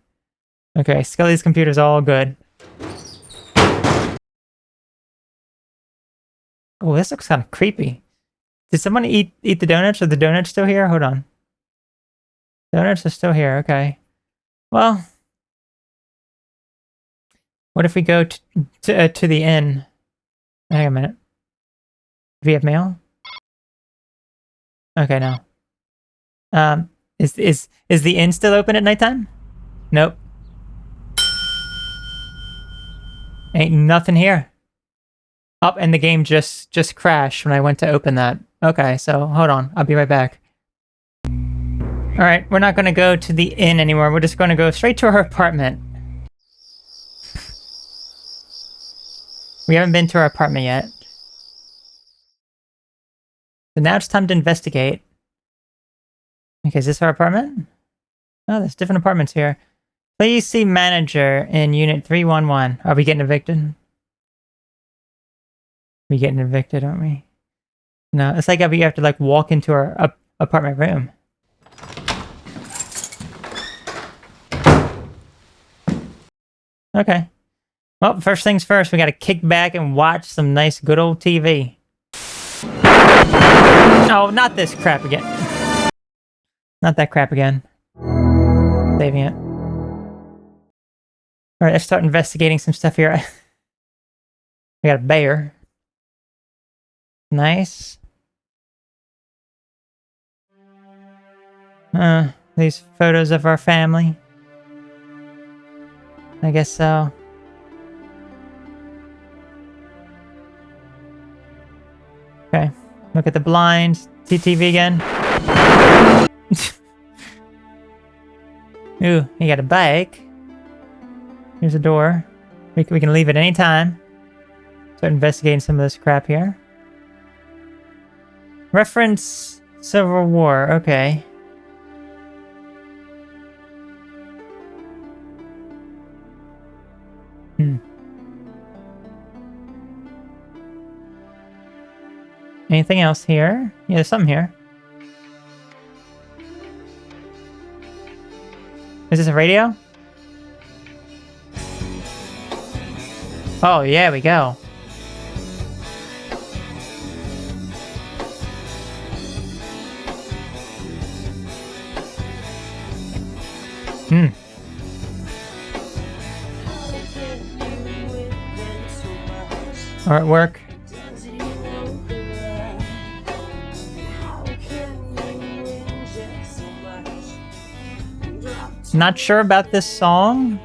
Okay, Scully's computer's all good. Oh, this looks kind of creepy. Did someone eat the donuts? Are the donuts still here? Hold on. Donuts are still here. Okay. Well, what if we go to the inn? Hang on a minute. Do we have mail? Okay, no. Is the inn still open at nighttime? Nope. Ain't nothing here. Oh, and the game just crashed when I went to open that. Okay, so hold on. I'll be right back. Alright, we're not gonna go to the inn anymore. We're just gonna go straight to her apartment. We haven't been to our apartment yet. So now it's time to investigate. Okay, is this our apartment? Oh, there's different apartments here. Please see manager in unit 311. Are we getting evicted? We're getting evicted, aren't we? No, it's like we have to like walk into our apartment room. Okay. Well, first things first, we gotta kick back and watch some nice good old TV. Oh, not this crap again. Not that crap again. Saving it. Alright, let's start investigating some stuff here. We got a bear. Nice. These photos of our family. I guess so. Okay, look at the blinds. TV again. Ooh, you got a bike. Here's a door. We can leave at any time. Start investigating some of this crap here. Reference Civil War. Okay. Anything else here? Yeah, there's something here. Is this a radio? Oh, yeah, we go. Artwork. Not sure about this song.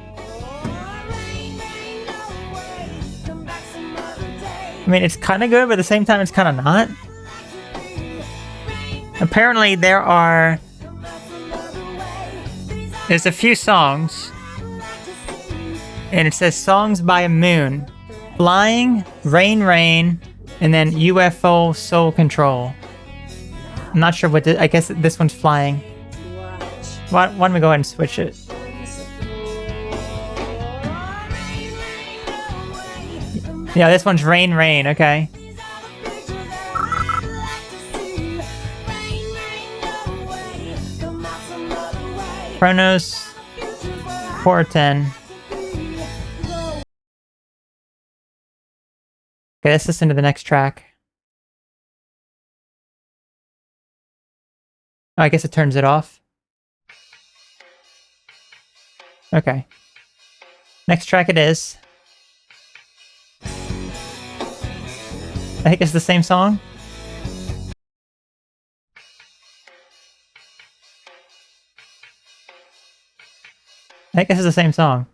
I mean, it's kind of good, but at the same time, it's kind of not. Apparently, there's a few songs, and it says songs by a moon. Flying, Rain Rain, and then UFO Soul Control. I'm not sure what I guess this one's flying. Why don't we go ahead and switch it? Yeah, this one's Rain Rain, okay. Chronos Quarter 10. Okay, let's listen to the next track. Oh, I guess it turns it off. Okay. Next track it is. I think it's the same song. I think this is the same song.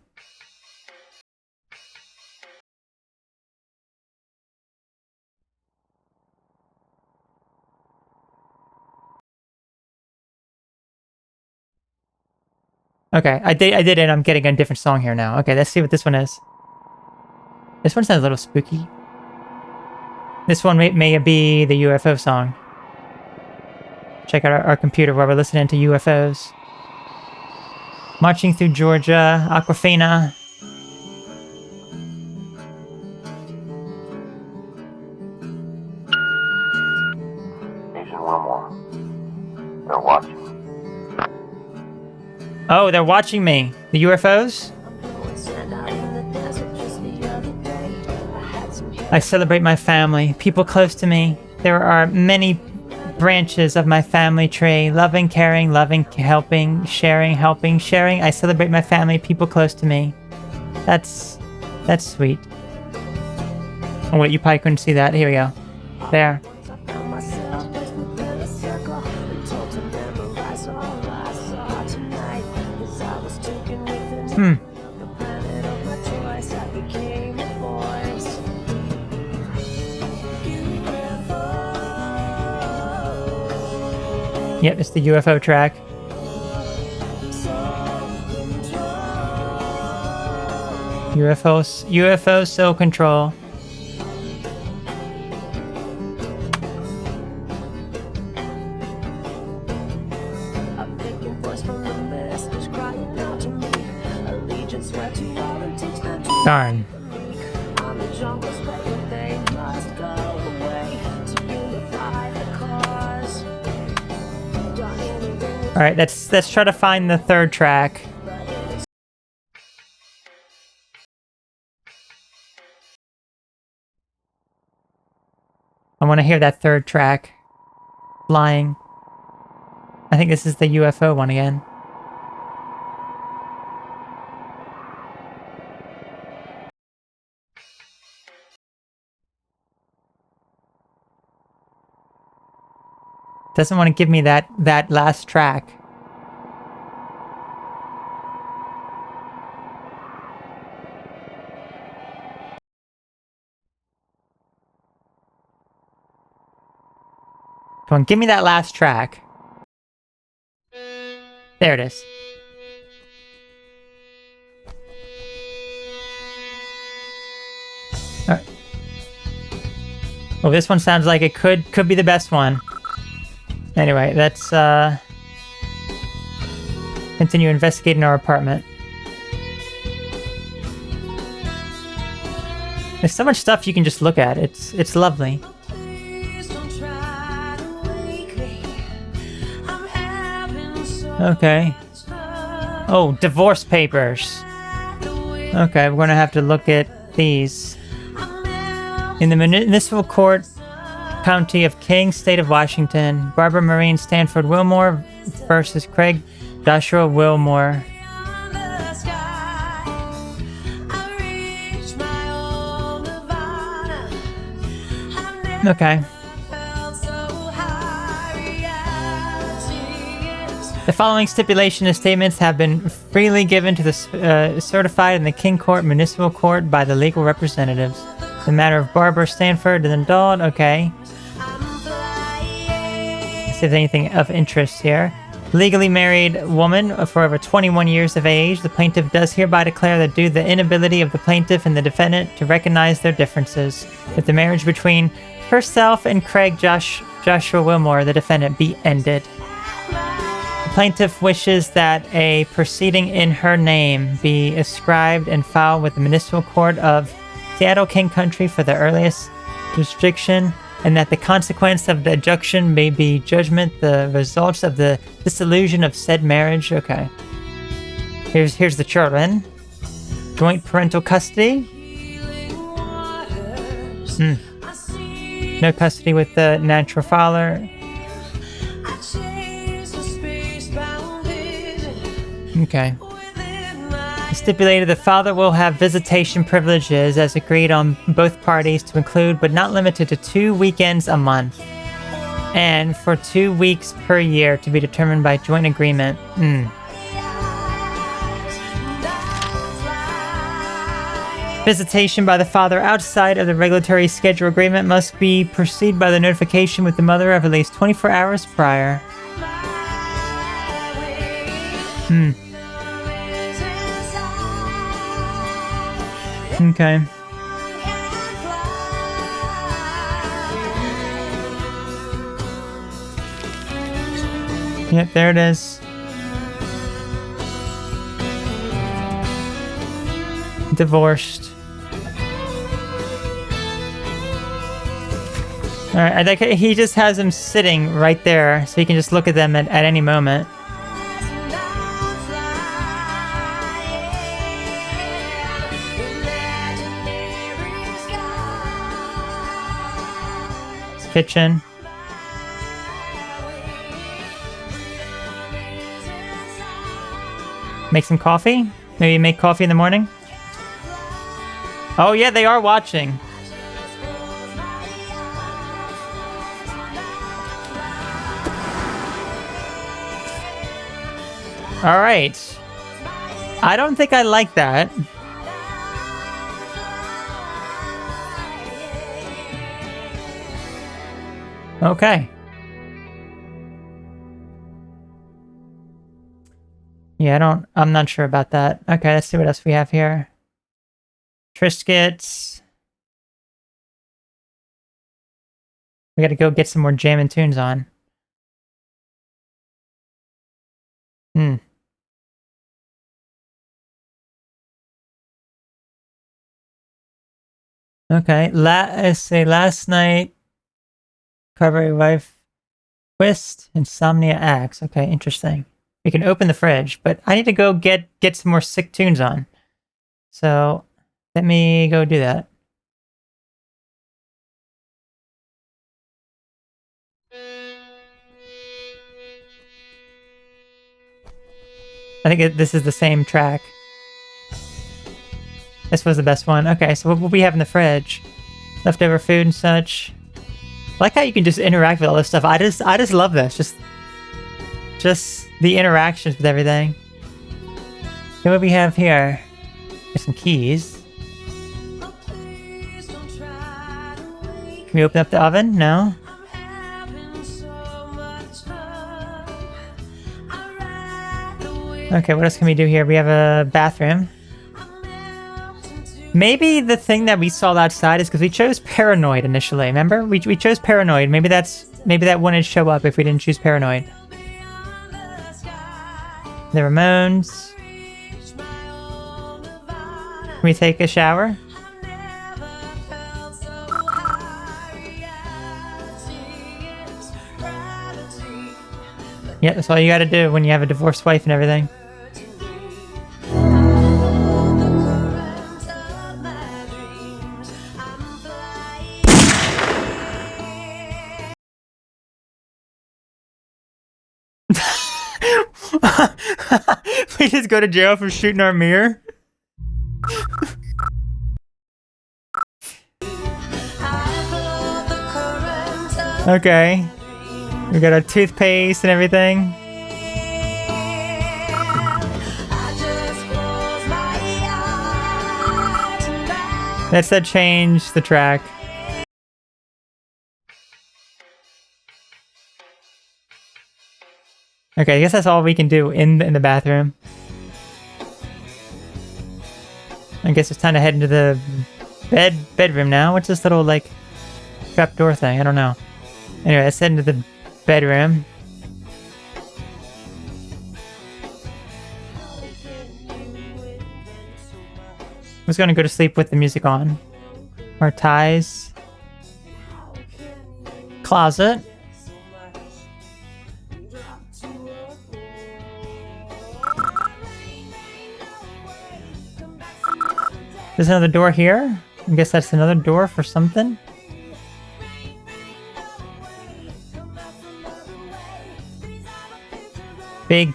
Okay, I did it. I'm getting a different song here now. Okay, let's see what this one is. This one sounds a little spooky. This one may be the UFO song. Check out our computer while we're listening to UFOs. Marching through Georgia, Aquafina. Agent Willmore. They're watching. Oh, they're watching me. The UFOs? I celebrate my family, people close to me. There are many branches of my family tree. Loving, caring, helping, sharing, I celebrate my family, people close to me. That's sweet. Oh wait, you probably couldn't see that. Here we go. There. Yep, it's the UFO track. UFO Soul Control. Darn. All right, let's try to find the third track. I want to hear that third track. Flying. I think this is the UFO one again. Doesn't want to give me that last track. Come on, give me that last track. There it is. All right. Oh, this one sounds like it could be the best one. Anyway, let's continue investigating our apartment. There's so much stuff you can just look at. It's lovely. Okay. Oh, divorce papers. Okay, we're gonna have to look at these. In the municipal court, County of King, State of Washington, Barbara Maureen Stanford Willmore versus Craig Joshua Willmore. Okay. The following stipulation and statements have been freely given to the certified in the King Court Municipal Court by the legal representatives. The matter of Barbara Stanford and Dawn. Okay. Let's see if there's anything of interest here. Legally married woman for over 21 years of age. The plaintiff does hereby declare that due to the inability of the plaintiff and the defendant to recognize their differences, that the marriage between herself and Craig Joshua Willmore, the defendant, be ended. The plaintiff wishes that a proceeding in her name be ascribed and filed with the Municipal Court of Seattle King Country for the earliest jurisdiction, and that the consequence of the adjunction may be judgment, the results of the dissolution of said marriage. Okay. Here's the children. Joint parental custody. No custody with the natural father. Okay. Stipulated the father will have visitation privileges as agreed on both parties to include but not limited to 2 weekends a month. And for 2 weeks per year to be determined by joint agreement. Visitation by the father outside of the regulatory schedule agreement must be preceded by the notification with the mother of at least 24 hours prior. Okay. Yep, there it is. Divorced. Alright, I think he just has them sitting right there, so you can just look at them at any moment. Kitchen. Make some coffee? Maybe make coffee in the morning? Oh yeah, they are watching. Alright. I don't think I like that. Okay. Yeah, I'm not sure about that. Okay, let's see what else we have here. Triscuits. We gotta go get some more jam and tunes on. Okay, let's say last night, Carberry wife, twist, insomnia axe. Okay, interesting. We can open the fridge, but I need to go get some more sick tunes on. So let me go do that. I think this is the same track. This was the best one. Okay, so what we have in the fridge? Leftover food and such. I like how you can just interact with all this stuff. I just love this. Just the interactions with everything. Okay, what we have here? There's some keys. Can we open up the oven? No? Okay, what else can we do here? We have a bathroom. Maybe the thing that we saw outside is because we chose Paranoid initially. Remember? We chose Paranoid. Maybe that wouldn't show up if we didn't choose Paranoid. The Ramones. Can we take a shower? Yeah, that's all you gotta do when you have a divorced wife and everything. We just go to jail for shooting our mirror? Okay. We got our toothpaste and everything. Let's change the track. Okay, I guess that's all we can do in the bathroom. I guess it's time to head into the bedroom now. What's this little, like, trapdoor thing? I don't know. Anyway, let's head into the bedroom. I was gonna go to sleep with the music on. Our ties. Closet. There's another door here. I guess that's another door for something. Big...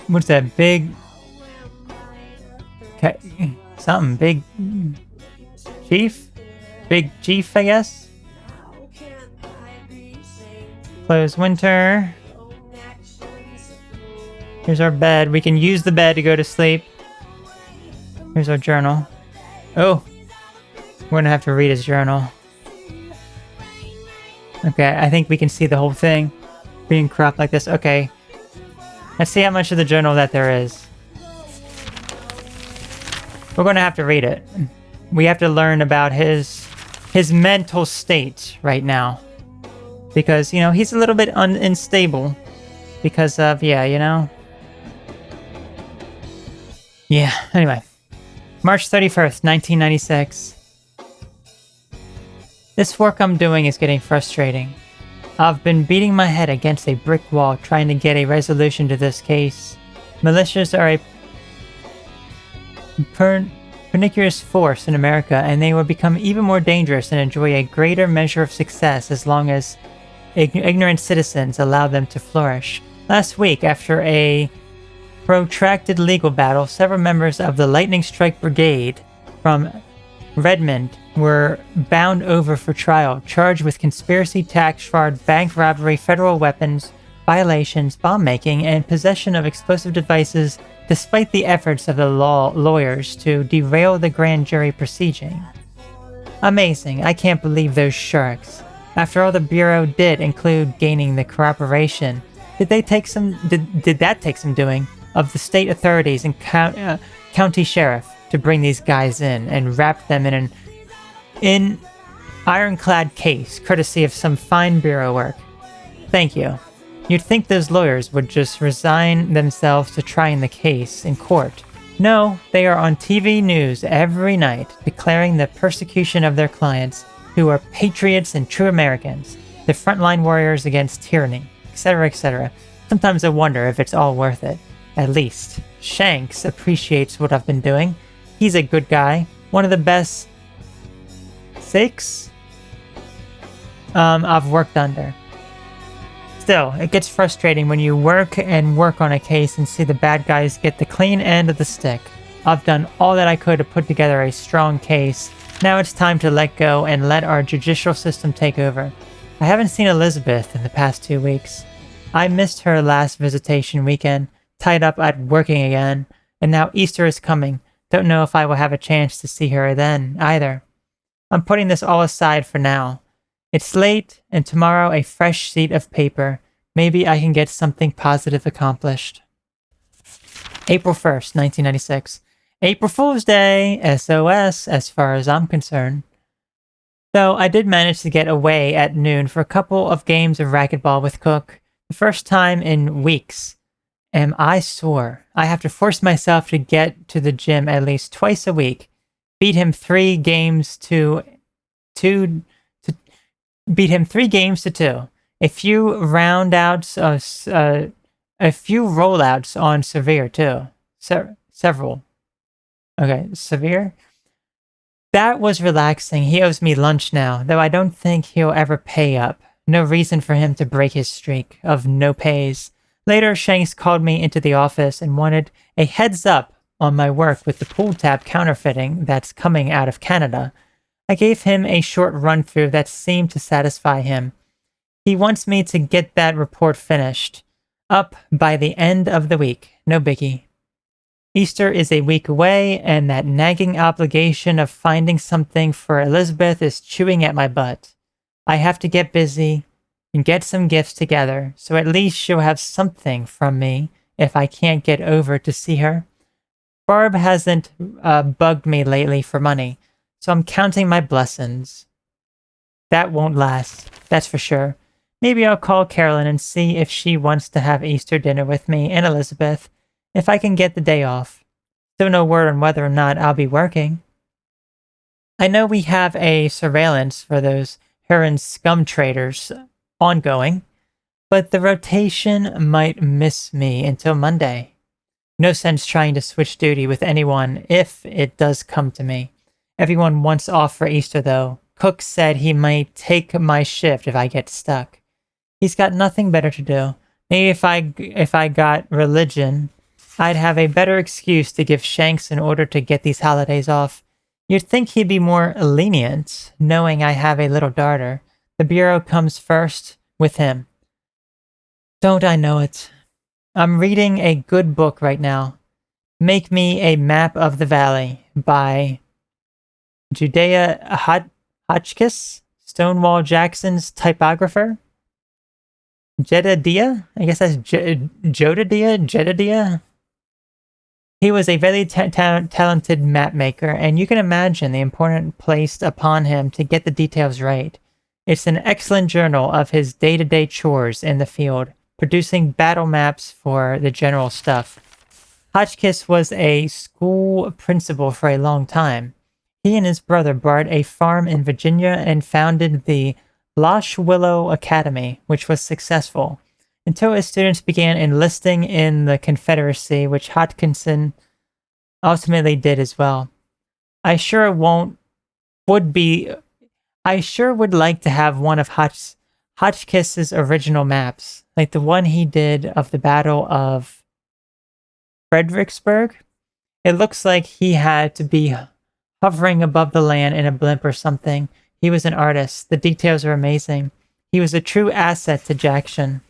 What's that? Big... Something. Big... Chief? Big Chief, I guess? Close winter. Here's our bed. We can use the bed to go to sleep. Here's our journal. Oh! We're gonna have to read his journal. Okay, I think we can see the whole thing being cropped like this. Okay. Let's see how much of the journal that there is. We're gonna have to read it. We have to learn about his mental state right now. Because, you know, he's a little bit unstable. Because of, yeah, you know. Yeah, anyway. March 31st, 1996. This work I'm doing is getting frustrating. I've been beating my head against a brick wall trying to get a resolution to this case. Militias are a pernicious force in America, and they will become even more dangerous and enjoy a greater measure of success as long as ignorant citizens allow them to flourish. Last week, after a protracted legal battle, several members of the Lightning Strike Brigade from Redmond were bound over for trial, charged with conspiracy, tax fraud, bank robbery, federal weapons violations, bomb making, and possession of explosive devices, despite the efforts of the lawyers to derail the grand jury proceeding. Amazing. I can't believe those sharks. After all the Bureau did include gaining the cooperation, did that take some doing of the state authorities and county sheriff to bring these guys in and wrap them in an ironclad case, courtesy of some fine bureau work. Thank you. You'd think those lawyers would just resign themselves to trying the case in court. No, they are on TV news every night, declaring the persecution of their clients, who are patriots and true Americans, the frontline warriors against tyranny, etc., etc. Sometimes I wonder if it's all worth it. At least, Shanks appreciates what I've been doing. He's a good guy, one of the best 6 I've worked under. Still, it gets frustrating when you work on a case and see the bad guys get the clean end of the stick. I've done all that I could to put together a strong case. Now it's time to let go and let our judicial system take over. I haven't seen Elizabeth in the past 2 weeks. I missed her last visitation weekend, tied up at working again, and now Easter is coming. Don't know if I will have a chance to see her then, either. I'm putting this all aside for now. It's late, and tomorrow a fresh sheet of paper. Maybe I can get something positive accomplished. April 1st, 1996. April Fool's Day, SOS, as far as I'm concerned. Though I did manage to get away at noon for a couple of games of racquetball with Cook. The first time in weeks. Am I sore? I have to force myself to get to the gym at least twice a week. Beat him 3 games to 2. A few rollouts on Severe too. Several. Okay, Severe. That was relaxing. He owes me lunch now, though I don't think he'll ever pay up. No reason for him to break his streak of no pays. Later, Shanks called me into the office and wanted a heads up on my work with the pool tab counterfeiting that's coming out of Canada. I gave him a short run-through that seemed to satisfy him. He wants me to get that report finished up by the end of the week. No biggie. Easter is a week away, and that nagging obligation of finding something for Elizabeth is chewing at my butt. I have to get busy and get some gifts together, so at least she'll have something from me if I can't get over to see her. Barb hasn't bugged me lately for money, so I'm counting my blessings. That won't last, that's for sure. Maybe I'll call Carolyn and see if she wants to have Easter dinner with me and Elizabeth, if I can get the day off. Still no word on whether or not I'll be working. I know we have a surveillance for those heroin scum traders ongoing, but the rotation might miss me until Monday. No sense trying to switch duty with anyone if it does come to me. Everyone wants off for Easter though. Cook said he might take my shift if I get stuck. He's got nothing better to do. Maybe if I got religion, I'd have a better excuse to give Shanks in order to get these holidays off. You'd think he'd be more lenient, knowing I have a little daughter. The Bureau comes first with him. Don't I know it? I'm reading a good book right now. Make Me a Map of the Valley by Judea Hotchkiss, Stonewall Jackson's typographer. Jedediah? I guess that's Jedediah? He was a very talented map maker, and you can imagine the importance placed upon him to get the details right. It's an excellent journal of his day-to-day chores in the field, producing battle maps for the general stuff. Hotchkiss was a school principal for a long time. He and his brother bought a farm in Virginia and founded the Losh Willow Academy, which was successful, until his students began enlisting in the Confederacy, which Hodgkinson ultimately did as well. I sure would like to have one of Hotchkiss's original maps, like the one he did of the Battle of Fredericksburg. It looks like he had to be hovering above the land in a blimp or something. He was an artist. The details are amazing. He was a true asset to Jackson.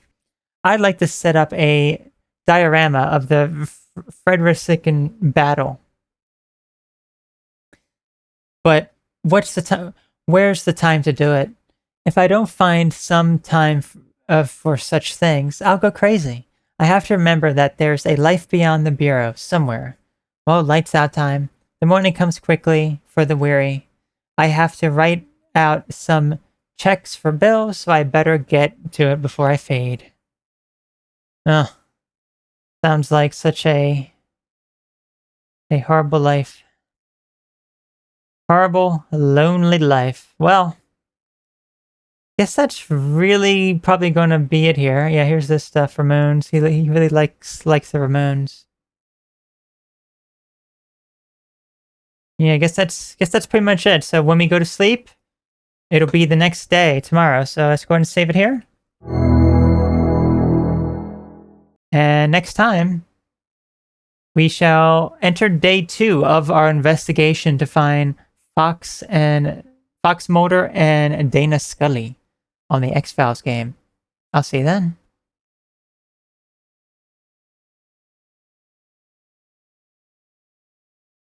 I'd like to set up a diorama of the Fredericksburg battle. But what's the time? Where's the time to do it? If I don't find some time for such things, I'll go crazy. I have to remember that there's a life beyond the Bureau somewhere. Well, lights out time. The morning comes quickly for the weary. I have to write out some checks for bills, so I better get to it before I fade. Ugh. Sounds like such a horrible life. Horrible, lonely life. Well, guess that's really probably going to be it here. Yeah, here's this stuff, Ramones. He really likes the Ramones. Yeah, I guess that's pretty much it. So when we go to sleep, it'll be the next day, tomorrow. So let's go ahead and save it here. And next time, we shall enter day 2 of our investigation to find Fox Mulder and Dana Scully on the X-Files game. I'll see you then.